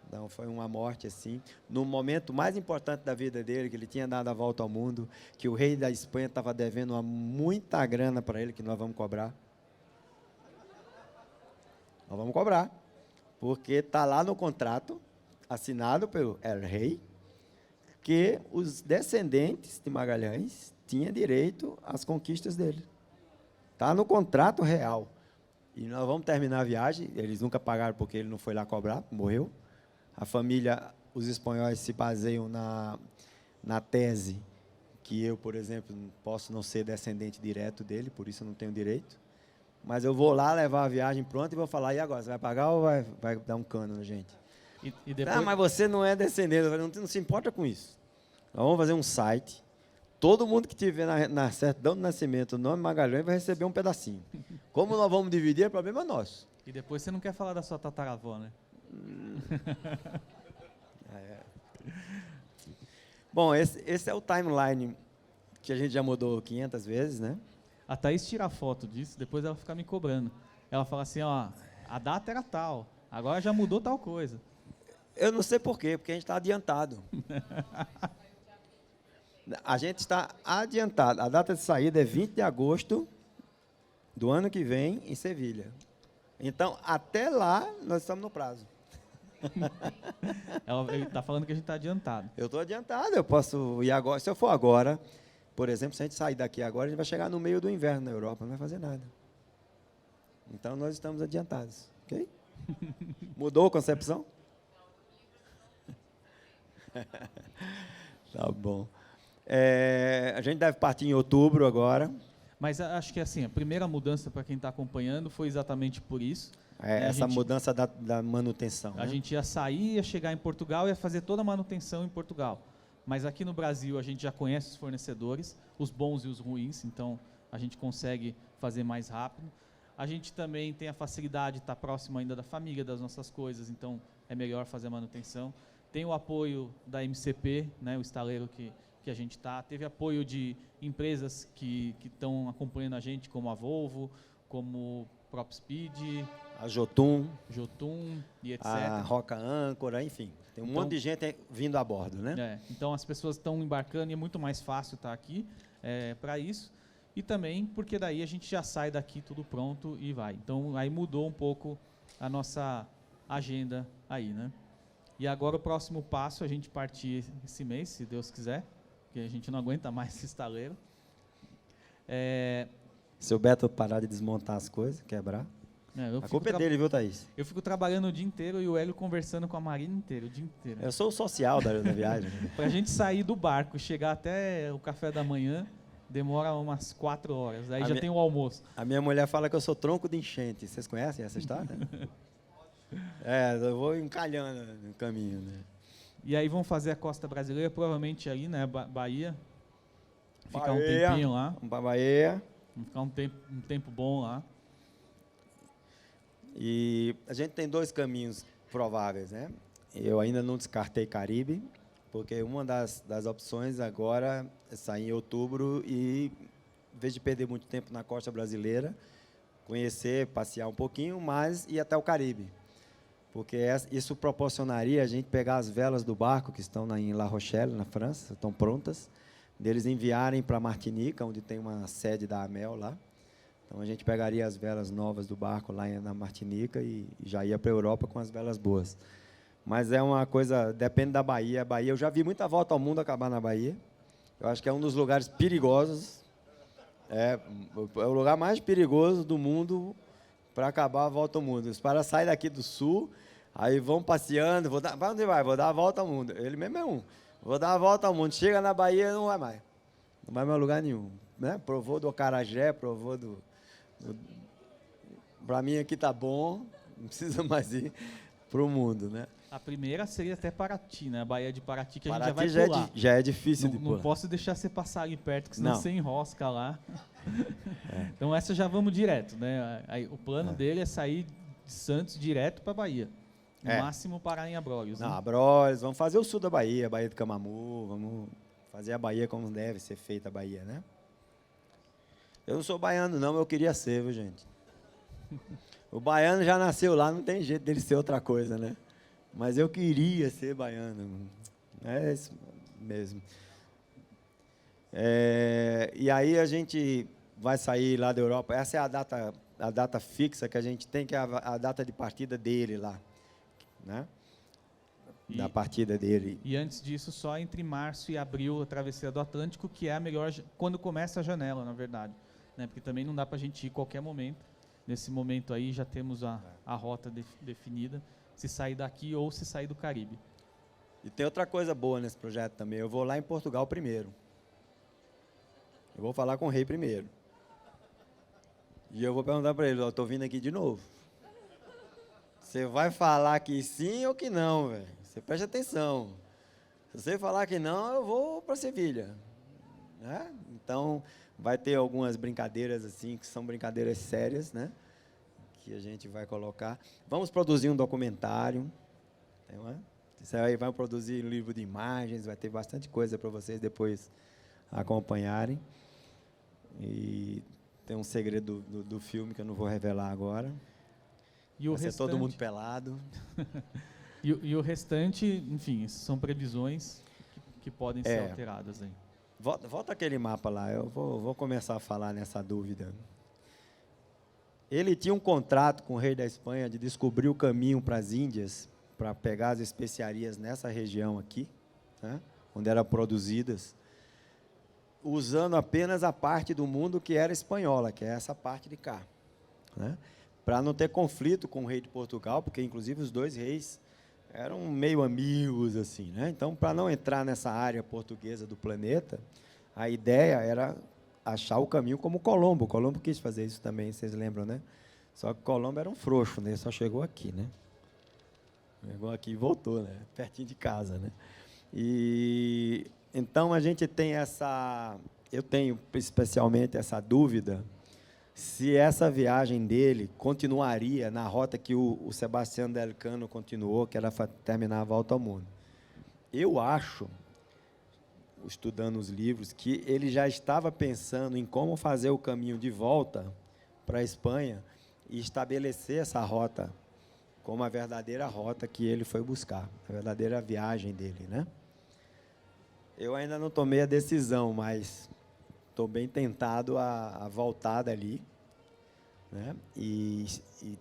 Então, foi uma morte assim, no momento mais importante da vida dele, que ele tinha dado a volta ao mundo, que o rei da Espanha estava devendo muita grana para ele, que nós vamos cobrar. Nós vamos cobrar, porque está lá no contrato, assinado pelo rei, que os descendentes de Magalhães tinham direito às conquistas dele. Está no contrato real. E nós vamos terminar a viagem, eles nunca pagaram porque ele não foi lá cobrar, morreu. A família, os espanhóis se baseiam na tese que eu, por exemplo, posso não ser descendente direto dele, por isso eu não tenho direito. Mas eu vou lá levar a viagem pronta e vou falar, e agora, você vai pagar ou vai dar um cano na gente? E depois... Ah, mas você não é descendente, não se importa com isso. Nós vamos fazer um site, todo mundo que tiver na certidão de nascimento o nome Magalhães vai receber um pedacinho. Como nós vamos dividir, é problema nosso. E depois você não quer falar da sua tataravó, né? Bom, esse é o timeline que a gente já mudou 500 vezes, né? A Thaís tira foto disso, depois ela fica me cobrando. Ela fala assim, ó, a data era tal, agora já mudou tal coisa. Eu não sei por quê, porque a gente está adiantado. A gente está adiantado. A data de saída é 20 de agosto do ano que vem, em Sevilha. Então, até lá, nós estamos no prazo. Ele está falando que a gente está adiantado. Eu estou adiantado, eu posso ir agora. Se eu for agora, por exemplo, se a gente sair daqui agora, a gente vai chegar no meio do inverno na Europa, não vai fazer nada. Então, nós estamos adiantados, ok? Mudou a concepção? Tá bom. A gente deve partir em outubro agora. Mas acho que assim, a primeira mudança para quem está acompanhando foi exatamente por isso. Essa mudança da manutenção. A gente ia sair, ia chegar em Portugal e ia fazer toda a manutenção em Portugal. Mas aqui no Brasil a gente já conhece os fornecedores, os bons e os ruins, então a gente consegue fazer mais rápido. A gente também tem a facilidade de estar próximo ainda da família, das nossas coisas, então é melhor fazer a manutenção. Tem o apoio da MCP, né, o estaleiro que a gente está. Teve apoio de empresas que estão acompanhando a gente, como a Volvo, como PropSpeed, a Jotun e etc. A Roca Âncora, enfim. Tem um monte de gente vindo a bordo, né? Então as pessoas estão embarcando e é muito mais fácil estar aqui para isso. E também porque daí a gente já sai daqui tudo pronto e vai. Então aí mudou um pouco a nossa agenda aí, né? E agora o próximo passo é a gente partir esse mês, se Deus quiser, porque a gente não aguenta mais esse estaleiro. Se o Beto parar de desmontar as coisas, quebrar, a culpa é dele, viu, Thaís? Eu fico trabalhando o dia inteiro e o Hélio conversando com a Marina inteiro, o dia inteiro. Eu sou o social da viagem. Para a gente sair do barco, chegar até o café da manhã, demora umas 4 horas, aí já tem o almoço. A minha mulher fala que eu sou tronco de enchente. Vocês conhecem essa história? Eu vou encalhando no caminho, né? E aí vão fazer a costa brasileira, provavelmente ali, né, Bahia. Ficar um Bahia, tempinho lá. vamos para Bahia. Vamos ficar um tempo bom lá. E a gente tem 2 caminhos prováveis, né? Eu ainda não descartei Caribe, porque uma das opções agora é sair em outubro e, em vez de perder muito tempo na costa brasileira, conhecer, passear um pouquinho, mas ir até o Caribe. Porque isso proporcionaria a gente pegar as velas do barco que estão em La Rochelle, na França, estão prontas, deles enviarem para Martinica, onde tem uma sede da AMEL lá. Então, a gente pegaria as velas novas do barco lá na Martinica e já ia para a Europa com as velas boas. Mas é uma coisa, depende da Bahia. Eu já vi muita volta ao mundo acabar na Bahia. Eu acho que é um dos lugares perigosos. É o lugar mais perigoso do mundo para acabar a volta ao mundo. Os caras saem daqui do sul, aí vão passeando. Para onde vai? Vou dar a volta ao mundo. Ele mesmo é um. Vou dar a volta ao mundo. Chega na Bahia, não vai mais. Não vai mais a lugar nenhum. Né? Provou do acarajé, provou do... Para mim aqui tá bom, não precisa mais ir para o mundo, né? A primeira seria até Paraty, né? A Baía de Paraty, que a gente Paraty já vai pular. já é difícil de pular. Não posso deixar você passar ali perto, que senão Não. você enrosca lá. Então essa já vamos direto, né? Aí, o plano dele é sair de Santos direto para Bahia. No máximo parar em Abrolhos. Não, né? Abrolhos, vamos fazer o sul da Bahia, Baía do Camamu, vamos fazer a Bahia como deve ser feita a Bahia, né? Eu não sou baiano não, eu queria ser, viu, gente? O baiano já nasceu lá, não tem jeito dele ser outra coisa, né? Mas eu queria ser baiano. É isso mesmo. E aí a gente vai sair lá da Europa. Essa é a data fixa que a gente tem, que é a data de partida dele lá, né? Da partida dele. E antes disso, só entre março e abril, a travessia do Atlântico, que é a melhor, quando começa a janela, na verdade. Né? Porque também não dá para a gente ir em qualquer momento. Nesse momento aí já temos a rota definida, se sair daqui ou se sair do Caribe. E tem outra coisa boa nesse projeto também. Eu vou lá em Portugal primeiro. Eu vou falar com o rei primeiro. E eu vou perguntar para ele, eu estou vindo aqui de novo. Você vai falar que sim ou que não, velho? Você preste atenção. Se você falar que não, eu vou para Sevilha. Né? Então, vai ter algumas brincadeiras assim, que são brincadeiras sérias, né? Que a gente vai colocar. Vamos produzir um documentário. Isso aí vai produzir um livro de imagens, vai ter bastante coisa para vocês depois acompanharem. E tem um segredo do filme que eu não vou revelar agora. E o vai ser todo mundo pelado. E o restante, enfim, são previsões que podem ser alteradas aí. Volta aquele mapa lá, eu vou começar a falar nessa dúvida. Ele tinha um contrato com o rei da Espanha de descobrir o caminho para as Índias, para pegar as especiarias nessa região aqui, né, onde eram produzidas, usando apenas a parte do mundo que era espanhola, que é essa parte de cá. Né, para não ter conflito com o rei de Portugal, porque, inclusive, os 2 reis eram meio amigos, assim, né? Então, para não entrar nessa área portuguesa do planeta, a ideia era achar o caminho como Colombo. Colombo quis fazer isso também, vocês lembram, né? Só que Colombo era um frouxo, né? Só chegou aqui, né? Chegou aqui e voltou, né? Pertinho de casa, né? E então a gente tem eu tenho especialmente essa dúvida se essa viagem dele continuaria na rota que o Sebastião del Cano continuou, que era terminar a volta ao mundo. Eu acho, estudando os livros, que ele já estava pensando em como fazer o caminho de volta para a Espanha e estabelecer essa rota como a verdadeira rota que ele foi buscar, a verdadeira viagem dele, né? Eu ainda não tomei a decisão, mas estou bem tentado a voltar dali, né? E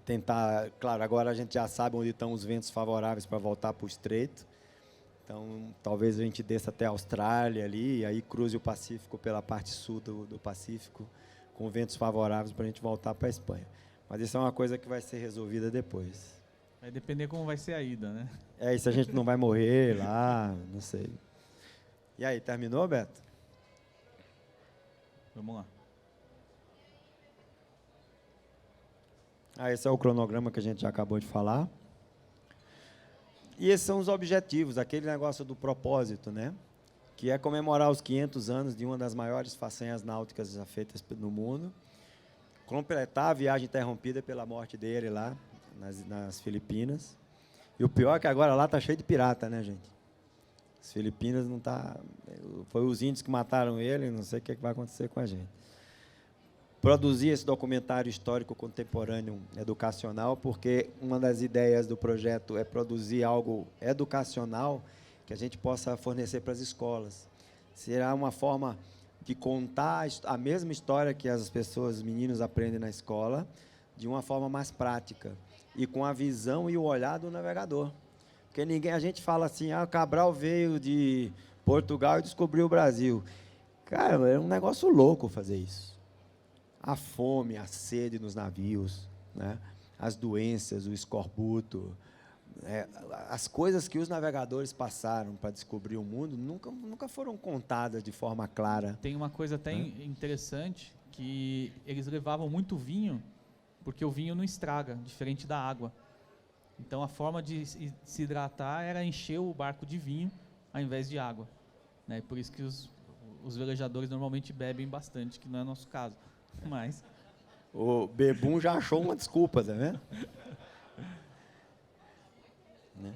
tentar, claro, agora a gente já sabe onde estão os ventos favoráveis para voltar para o estreito, então talvez a gente desça até a Austrália ali, e aí cruze o Pacífico pela parte sul do Pacífico, com ventos favoráveis para a gente voltar para a Espanha. Mas isso é uma coisa que vai ser resolvida depois. Vai depender como vai ser a ida, né? E se a gente não vai morrer lá, não sei. E aí, terminou, Beto? Vamos lá. Esse é o cronograma que a gente já acabou de falar. E esses são os objetivos, aquele negócio do propósito, né? Que é comemorar os 500 anos de uma das maiores façanhas náuticas já feitas no mundo, completar a viagem interrompida pela morte dele lá nas Filipinas. E o pior é que agora lá está cheio de pirata, né, gente? As Filipinas não tá... Foi os índios que mataram ele, não sei o que vai acontecer com a gente. Produzir esse documentário histórico contemporâneo educacional, porque uma das ideias do projeto é produzir algo educacional que a gente possa fornecer para as escolas. Será uma forma de contar a mesma história que as pessoas, os meninos aprendem na escola, de uma forma mais prática e com a visão e o olhar do navegador. Porque a gente fala assim, Cabral veio de Portugal e descobriu o Brasil. Cara, é um negócio louco fazer isso. A fome, a sede nos navios, né? As doenças, o escorbuto, as coisas que os navegadores passaram para descobrir o mundo nunca foram contadas de forma clara. Tem uma coisa até interessante, que eles levavam muito vinho, porque o vinho não estraga, diferente da água. Então, a forma de se hidratar era encher o barco de vinho, ao invés de água. Né? Por isso que os velejadores normalmente bebem bastante, que não é o nosso caso. Mas... O Bebum já achou uma desculpa, tá vendo? Né?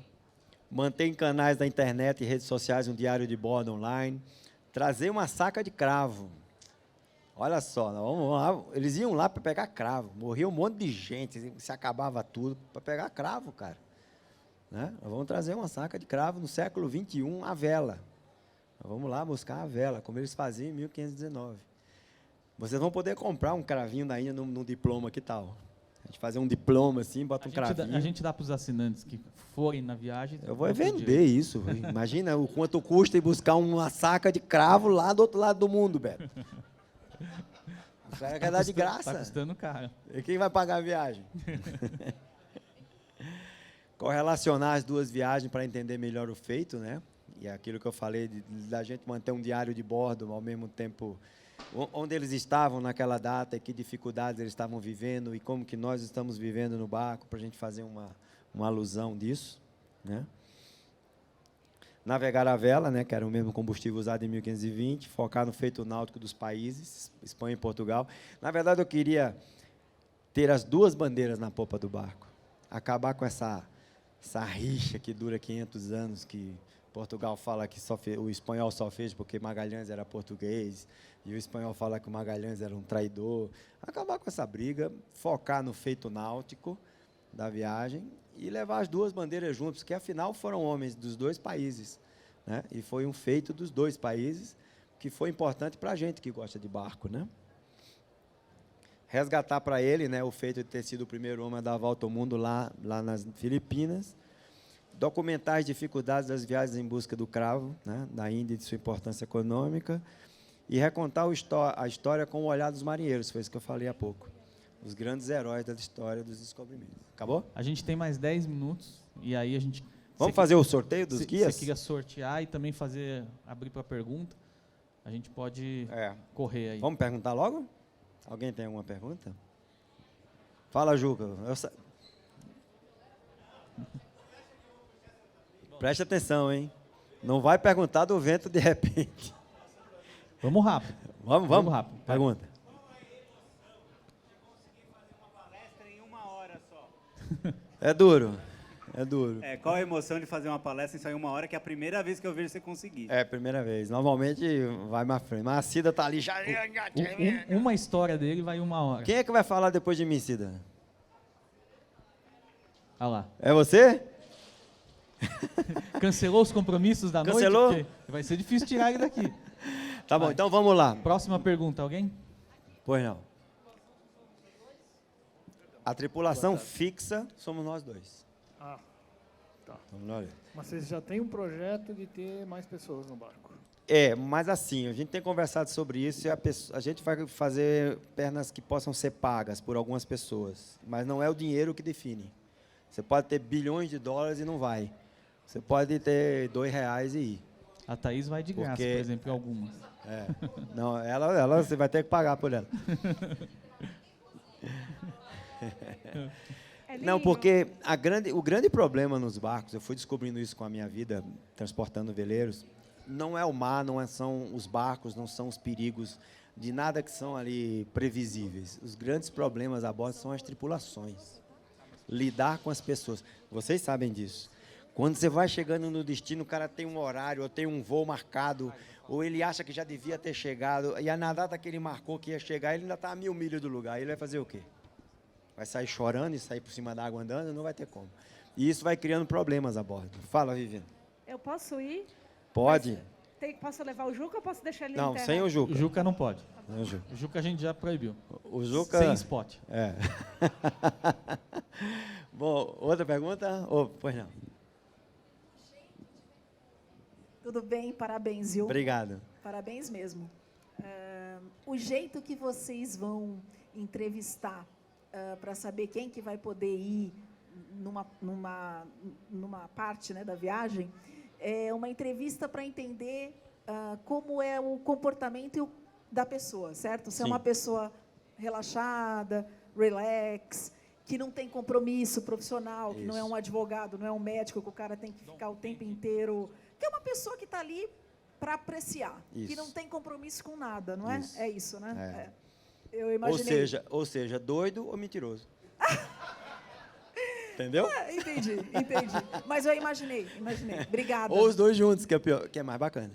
Mantém canais da internet e redes sociais, um diário de bordo online. Trazer uma saca de cravo. Olha só, vamos lá, eles iam lá para pegar cravo. Morria um monte de gente, se acabava tudo para pegar cravo, cara. Né? Vamos trazer uma saca de cravo no século XXI, a vela. Vamos lá buscar a vela, como eles faziam em 1519. Vocês vão poder comprar um cravinho da Índia num diploma, que tal? A gente fazer um diploma assim, bota um cravinho. A gente dá para os assinantes que forem na viagem. Eu vou vender isso. Imagina o quanto custa ir buscar uma saca de cravo lá do outro lado do mundo, Beto. O cara quer dar de graça. Está custando caro. E quem vai pagar a viagem? Correlacionar as duas viagens para entender melhor o feito, né? E aquilo que eu falei, da gente manter um diário de bordo, ao mesmo tempo, onde eles estavam naquela data e que dificuldades eles estavam vivendo e como que nós estamos vivendo no barco, para a gente fazer uma alusão disso, né? Navegar a vela, né, que era o mesmo combustível usado em 1520, focar no feito náutico dos países, Espanha e Portugal. Na verdade, eu queria ter as duas bandeiras na popa do barco, acabar com essa rixa que dura 500 anos, que Portugal fala que o espanhol só fez porque Magalhães era português, e o espanhol fala que o Magalhães era um traidor. Acabar com essa briga, focar no feito náutico da viagem e levar as duas bandeiras juntas, porque afinal foram homens dos dois países, né? E foi um feito dos dois países que foi importante para a gente que gosta de barco, né? Resgatar para ele, né, o feito de ter sido o primeiro homem a dar a volta ao mundo lá nas Filipinas, documentar as dificuldades das viagens em busca do cravo, né, da Índia e de sua importância econômica, e recontar a história com o olhar dos marinheiros, foi isso que eu falei há pouco. Os grandes heróis da história dos descobrimentos. Acabou? A gente tem mais 10 minutos, e aí a gente... Vamos fazer o sorteio dos guias? Se você queria sortear e também abrir para pergunta, a gente pode correr aí. Vamos perguntar logo? Alguém tem alguma pergunta? Fala, Juca. Preste atenção, hein? Não vai perguntar do vento de repente. Vamos rápido. Vamos rápido. Pergunta. É duro. Qual a emoção de fazer uma palestra em só em 1 hora, que é a primeira vez que eu vejo você conseguir? É a primeira vez. Normalmente vai mais frente. Mas a Cida tá ali já. Uma história dele vai 1 hora. Quem é que vai falar depois de mim, Cida? Olha lá. É você? Cancelou os compromissos da noite? Cancelou? Vai ser difícil tirar ele daqui. Tá bom, então vamos lá. Próxima pergunta, alguém? Pois não. A tripulação fixa somos nós dois. Ah, tá. Vamos lá. Mas vocês já têm um projeto de ter mais pessoas no barco? Mas assim, a gente tem conversado sobre isso e a gente vai fazer pernas que possam ser pagas por algumas pessoas, mas não é o dinheiro que define. Você pode ter bilhões de dólares e não vai. Você pode ter R$2 e ir. A Thaís vai de graça, por exemplo, em algumas. Não, ela você vai ter que pagar por ela. Não, porque o grande problema nos barcos, eu fui descobrindo isso com a minha vida, transportando veleiros, não é o mar, são os barcos, não são os perigos de nada que são ali previsíveis. Os grandes problemas a bordo são as tripulações. Lidar com as pessoas. Vocês sabem disso. Quando você vai chegando no destino, o cara tem um horário, ou tem um voo marcado, ou ele acha que já devia ter chegado, e na data que ele marcou que ia chegar, ele ainda está a 1000 milhas do lugar. Ele vai fazer o quê? Vai sair chorando e sair por cima da água andando? Não vai ter como. E isso vai criando problemas a bordo. Fala, Viviane. Eu posso ir? Pode? Posso levar o Juca ou posso deixar ele Não, na terra? sem o Juca. O Juca não pode. Sem o Juca. O Juca a gente já proibiu. O Juca... Sem spot. É. Bom, outra pergunta? Pois não. Tudo bem? Parabéns, viu? Obrigado. Parabéns mesmo. O jeito que vocês vão entrevistar para saber quem que vai poder ir numa parte, né, da viagem, é uma entrevista para entender como é o comportamento da pessoa, certo? Se é uma pessoa relaxada, relax, que não tem compromisso profissional, que não é um advogado, não é um médico, que o cara tem que ficar o tempo inteiro... Que é uma pessoa que está ali para apreciar, que não tem compromisso com nada, não é? Isso. É isso, né? É. Eu imaginei. Ou seja, doido ou mentiroso. Entendeu? Entendi. Mas eu imaginei. Obrigada. Ou os dois juntos, que é pior, que é mais bacana.